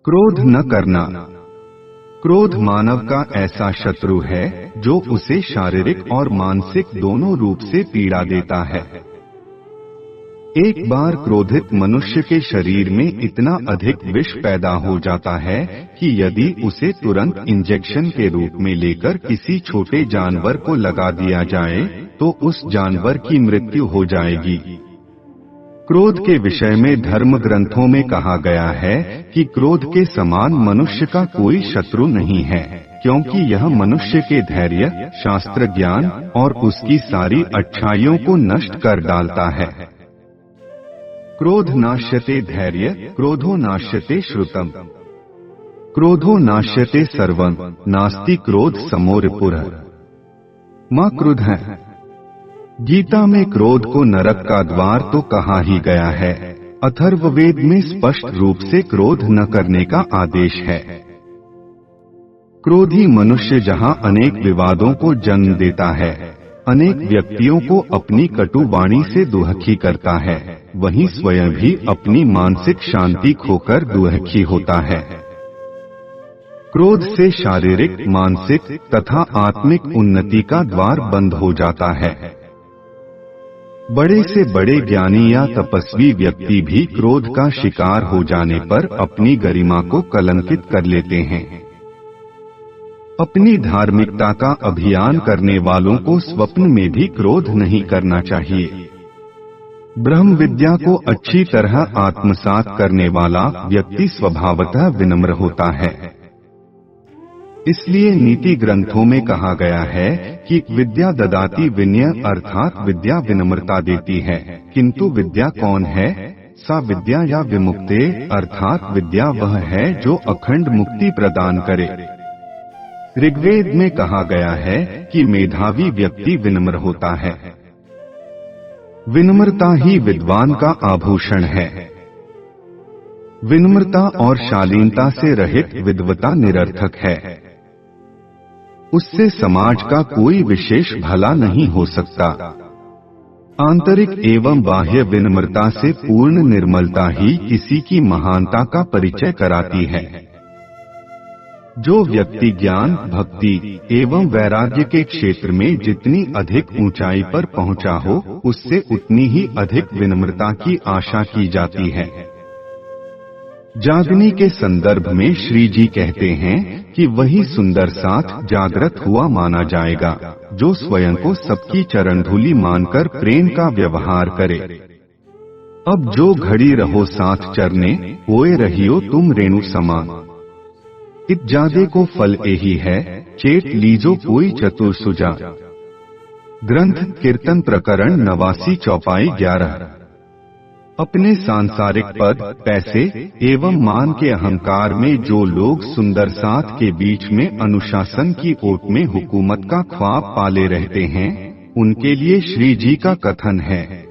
क्रोध न करना। क्रोध मानव का ऐसा शत्रु है जो उसे शारीरिक और मानसिक दोनों रूप से पीड़ा देता है। एक बार क्रोधित मनुष्य के शरीर में इतना अधिक विष पैदा हो जाता है कि यदि उसे तुरंत इंजेक्शन के रूप में लेकर किसी छोटे जानवर को लगा दिया जाए तो उस जानवर की मृत्यु हो जाएगी। क्रोध के विषय में धर्म ग्रंथों में कहा गया है कि क्रोध के समान मनुष्य का कोई शत्रु नहीं है, क्योंकि यह मनुष्य के धैर्य, शास्त्र ज्ञान और उसकी सारी अच्छाइयों को नष्ट कर डालता है। क्रोध नाश्यते धैर्य, क्रोधो नाश्यते श्रुतम, क्रोधो नाश्यते सर्वं, नास्ति क्रोध समो रिपुरः। मां क्रुद्ध है। गीता में क्रोध को नरक का द्वार तो कहा ही गया है। अथर्ववेद में स्पष्ट रूप से क्रोध न करने का आदेश है। क्रोधी मनुष्य जहां अनेक विवादों को जन्म देता है, अनेक व्यक्तियों को अपनी कटु वाणी से दुखी करता है, वहीं स्वयं भी अपनी मानसिक शांति खोकर दुखी होता है। क्रोध से शारीरिक, मानसिक तथा आत्मिक उन्नति का द्वार बंद हो जाता है। बड़े से बड़े ज्ञानी या तपस्वी व्यक्ति भी क्रोध का शिकार हो जाने पर अपनी गरिमा को कलंकित कर लेते हैं। अपनी धार्मिकता का अभियान करने वालों को स्वप्न में भी क्रोध नहीं करना चाहिए। ब्रह्म विद्या को अच्छी तरह आत्मसात करने वाला व्यक्ति स्वभावतः विनम्र होता है। इसलिए नीति ग्रंथों में कहा गया है कि विद्या ददाति विनय, अर्थात विद्या विनम्रता देती है। किंतु विद्या कौन है? सा विद्या या विमुक्ते, अर्थात विद्या वह है जो अखंड मुक्ति प्रदान करे। ऋग्वेद में कहा गया है कि मेधावी व्यक्ति विनम्र होता है। विनम्रता ही विद्वान का आभूषण है। विनम्रता और शालीनता से रहित विद्वता निरर्थक है। उससे समाज का कोई विशेष भला नहीं हो सकता। आंतरिक एवं बाह्य विनम्रता से पूर्ण निर्मलता ही किसी की महानता का परिचय कराती है। जो व्यक्ति ज्ञान, भक्ति एवं वैराग्य के क्षेत्र में जितनी अधिक ऊंचाई पर पहुंचा हो, उससे उतनी ही अधिक विनम्रता की आशा की जाती है। जागनी के संदर्भ में श्री जी कहते हैं कि वही सुंदर साथ जागृत हुआ माना जाएगा जो स्वयं को सबकी चरण धूलि मानकर प्रेम का व्यवहार करे। अब जो घड़ी रहो साथ चरने, ओए रहियो तुम रेणु समान। इत जादे को फल एही है, चेत लीजो कोई चतुर सुजा। ग्रंथ कीर्तन प्रकरण 89 चौपाई 11। अपने सांसारिक पद, पैसे एवं मान के अहंकार में जो लोग सुंदर साथ के बीच में अनुशासन की ओट में हुकूमत का ख्वाब पाले रहते हैं, उनके लिए श्री जी का कथन है।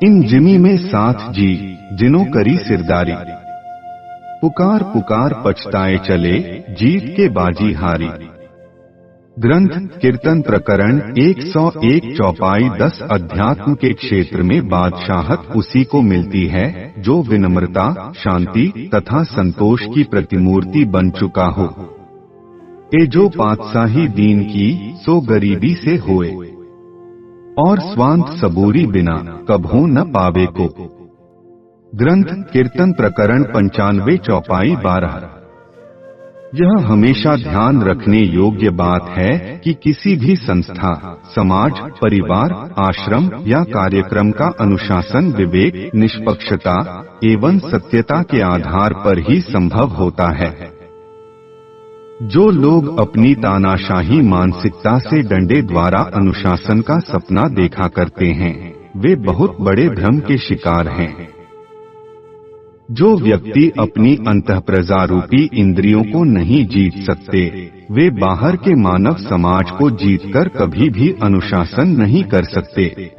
इन जिमी में साथ जी, जिनो करी सिरदारी। पुकार पुकार पछताए चले, जीत के बाजी हारी। ग्रंथ कीर्तन प्रकरण 101 चौपाई 10। अध्यात्म के क्षेत्र में बादशाहत उसी को मिलती है जो विनम्रता, शांति तथा संतोष की प्रतिमूर्ति बन चुका हो। ए जो पातशाही दीन की, सो गरीबी से होए, और स्वांत सबूरी बिना कभू न पावे को। ग्रंथ कीर्तन प्रकरण 95 चौपाई 12। यह हमेशा ध्यान रखने योग्य बात है कि किसी भी संस्था, समाज, परिवार, आश्रम या कार्यक्रम का अनुशासन विवेक, निष्पक्षता एवं सत्यता के आधार पर ही संभव होता है। जो लोग अपनी तानाशाही मानसिकता से डंडे द्वारा अनुशासन का सपना देखा करते हैं, वे बहुत बड़े भ्रम के शिकार हैं। जो व्यक्ति अपनी अंतःप्रजारूपी इंद्रियों को नहीं जीत सकते, वे बाहर के मानव समाज को जीतकर कभी भी अनुशासन नहीं कर सकते।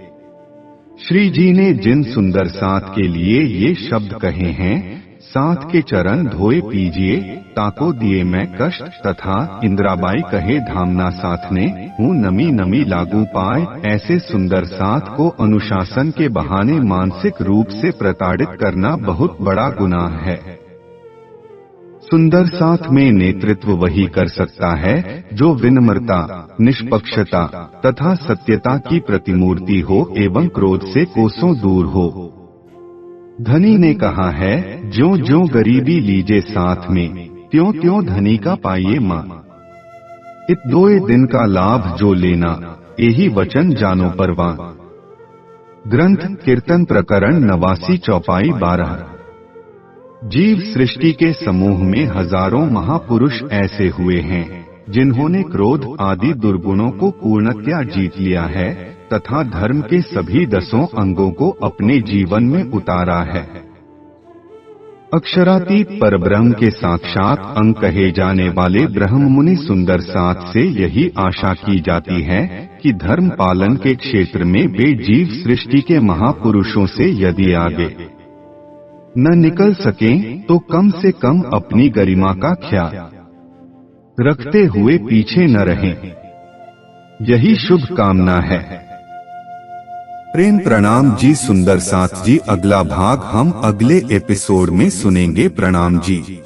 श्री जी ने जिन सुंदर साथ के लिए ये शब्द कहे हैं, साथ के चरण धोए पीजिए, ताको दिए मैं कष्ट, तथा इंदिराबाई कहे धामना साथ ने हूँ नमी नमी लागू पाए, ऐसे सुंदर साथ को अनुशासन के बहाने मानसिक रूप से प्रताड़ित करना बहुत बड़ा गुनाह है। सुंदर साथ में नेतृत्व वही कर सकता है जो विनम्रता, निष्पक्षता तथा सत्यता की प्रतिमूर्ति हो एवं क्रोध से कोसों दूर हो। धनी ने कहा है, ज्यों ज्यों गरीबी लीजे साथ में, त्यों त्यों धनी का पाइये मां। इत दोए दिन का लाभ जो लेना, यही वचन जानो परवान। ग्रंथ कीर्तन प्रकरण 89 चौपाई 12। जीव सृष्टि के समूह में हजारों महापुरुष ऐसे हुए हैं जिन्होंने क्रोध आदि दुर्गुणों को पूर्णतया जीत लिया है तथा धर्म के सभी 10 अंगों को अपने जीवन में उतारा है। अक्षरातीत परब्रह्म के साक्षात अंग कहे जाने वाले ब्रह्म मुनि सुंदर साथ से यही आशा की जाती है कि धर्म पालन के क्षेत्र में वे जीव सृष्टि के महापुरुषों से यदि आगे न निकल सकें तो कम से कम अपनी गरिमा का ख्याल रखते हुए पीछे न रहें। यही शुभ कामना है। प्रेम प्रणाम जी सुंदर साथ जी। अगला भाग हम अगले एपिसोड में सुनेंगे। प्रणाम जी।